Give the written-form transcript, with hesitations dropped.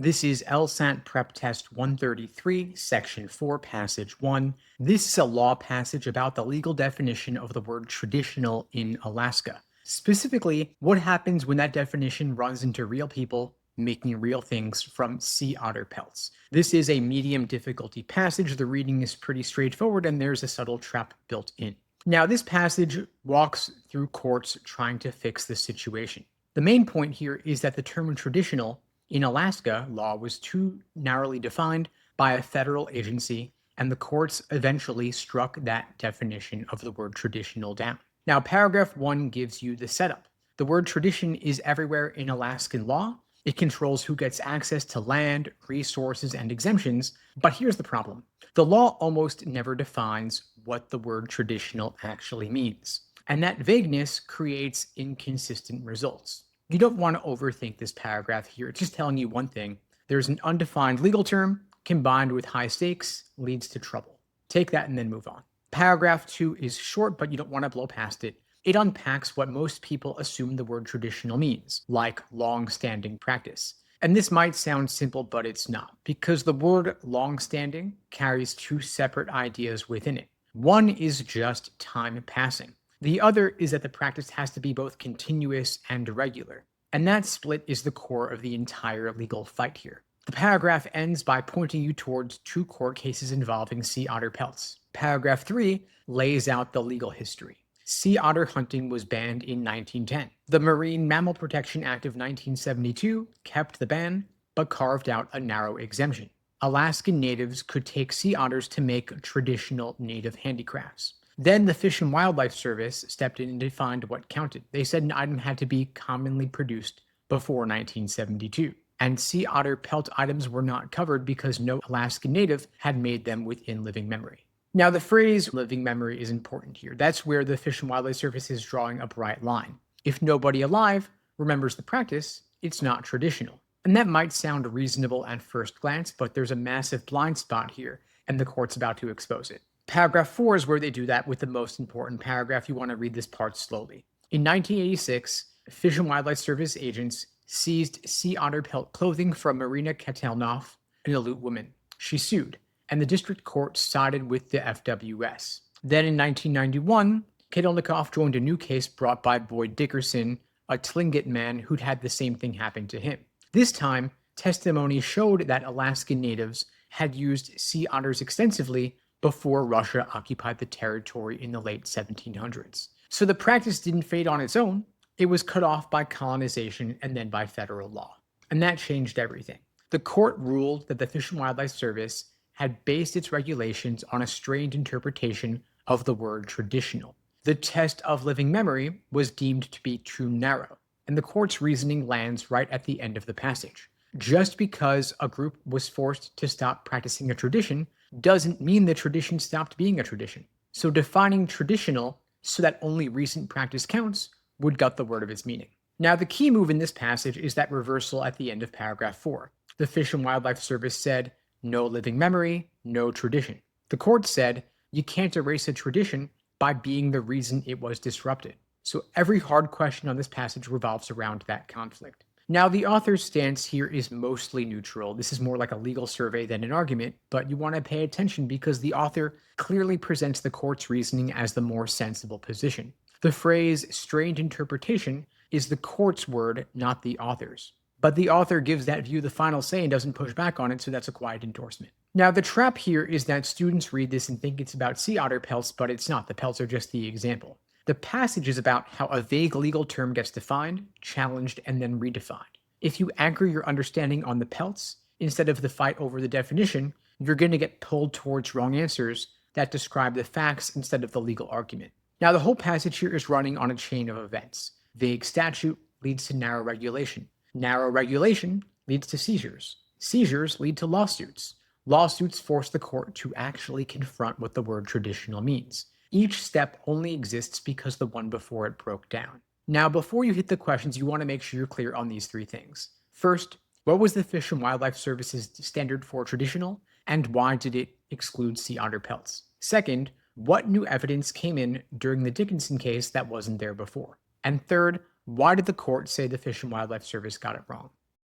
This is LSAT Prep Test 133, Section 4, Passage 1. This is a law passage about the legal definition of the word traditional in Alaska. Specifically, what happens when that definition runs into real people making real things from sea otter pelts. This is a medium difficulty passage. The reading is pretty straightforward, and there's a subtle trap built in. Now, this passage walks through courts trying to fix the situation. The main point here is that the term traditional in Alaska law was too narrowly defined by a federal agency, and the courts eventually struck that definition of the word traditional down. Now, paragraph 1 gives you the setup. The word tradition is everywhere in Alaskan law. It controls who gets access to land, resources, and exemptions, but here's the problem. The law almost never defines what the word traditional actually means, and that vagueness creates inconsistent results. You don't want to overthink this paragraph here. It's just telling you one thing. There's an undefined legal term combined with high stakes leads to trouble. Take that and then move on. Paragraph 2 is short, but you don't want to blow past it. It unpacks what most people assume the word traditional means, like long-standing practice. And this might sound simple, but it's not, because the word long-standing carries two separate ideas within it. One is just time passing. The other is that the practice has to be both continuous and regular. And that split is the core of the entire legal fight here. The paragraph ends by pointing you towards two court cases involving sea otter pelts. Paragraph 3 lays out the legal history. Sea otter hunting was banned in 1910. The Marine Mammal Protection Act of 1972 kept the ban, but carved out a narrow exemption. Alaskan natives could take sea otters to make traditional native handicrafts. Then the Fish and Wildlife Service stepped in and defined what counted. They said an item had to be commonly produced before 1972. And sea otter pelt items were not covered because no Alaskan native had made them within living memory. Now, the phrase living memory is important here. That's where the Fish and Wildlife Service is drawing a bright line. If nobody alive remembers the practice, it's not traditional. And that might sound reasonable at first glance, but there's a massive blind spot here, and the court's about to expose it. Paragraph 4 is where they do that with the most important paragraph. You want to read this part slowly. In 1986, Fish and Wildlife Service agents seized sea otter pelt clothing from Marina Katelnikof, an Aleut woman. She sued, and the district court sided with the FWS. Then in 1991, Katelnikof joined a new case brought by Boyd Dickerson, a Tlingit man who'd had the same thing happen to him. This time, testimony showed that Alaskan natives had used sea otters extensively before Russia occupied the territory in the late 1700s. So the practice didn't fade on its own. It was cut off by colonization and then by federal law. And that changed everything. The court ruled that the Fish and Wildlife Service had based its regulations on a strained interpretation of the word traditional. The test of living memory was deemed to be too narrow, and the court's reasoning lands right at the end of the passage. Just because a group was forced to stop practicing a tradition doesn't mean the tradition stopped being a tradition. So defining traditional so that only recent practice counts would gut the word of its meaning. Now, the key move in this passage is that reversal at the end of paragraph 4. The Fish and Wildlife Service said, no living memory, no tradition. The court said, you can't erase a tradition by being the reason it was disrupted. So every hard question on this passage revolves around that conflict. Now, the author's stance here is mostly neutral. This is more like a legal survey than an argument, but you want to pay attention because the author clearly presents the court's reasoning as the more sensible position. The phrase strained interpretation is the court's word, not the author's. But the author gives that view the final say and doesn't push back on it, so that's a quiet endorsement. Now, the trap here is that students read this and think it's about sea otter pelts, but it's not. The pelts are just the example. The passage is about how a vague legal term gets defined, challenged, and then redefined. If you anchor your understanding on the pelts instead of the fight over the definition, you're going to get pulled towards wrong answers that describe the facts instead of the legal argument. Now, the whole passage here is running on a chain of events. Vague statute leads to narrow regulation. Narrow regulation leads to seizures. Seizures lead to lawsuits. Lawsuits force the court to actually confront what the word traditional means. Each step only exists because the one before it broke down. Now, before you hit the questions, you want to make sure you're clear on these three things. First, what was the Fish and Wildlife Service's standard for traditional, and why did it exclude sea otter pelts? Second, what new evidence came in during the Dickinson case that wasn't there before? And third, why did the court say the Fish and Wildlife Service got it wrong?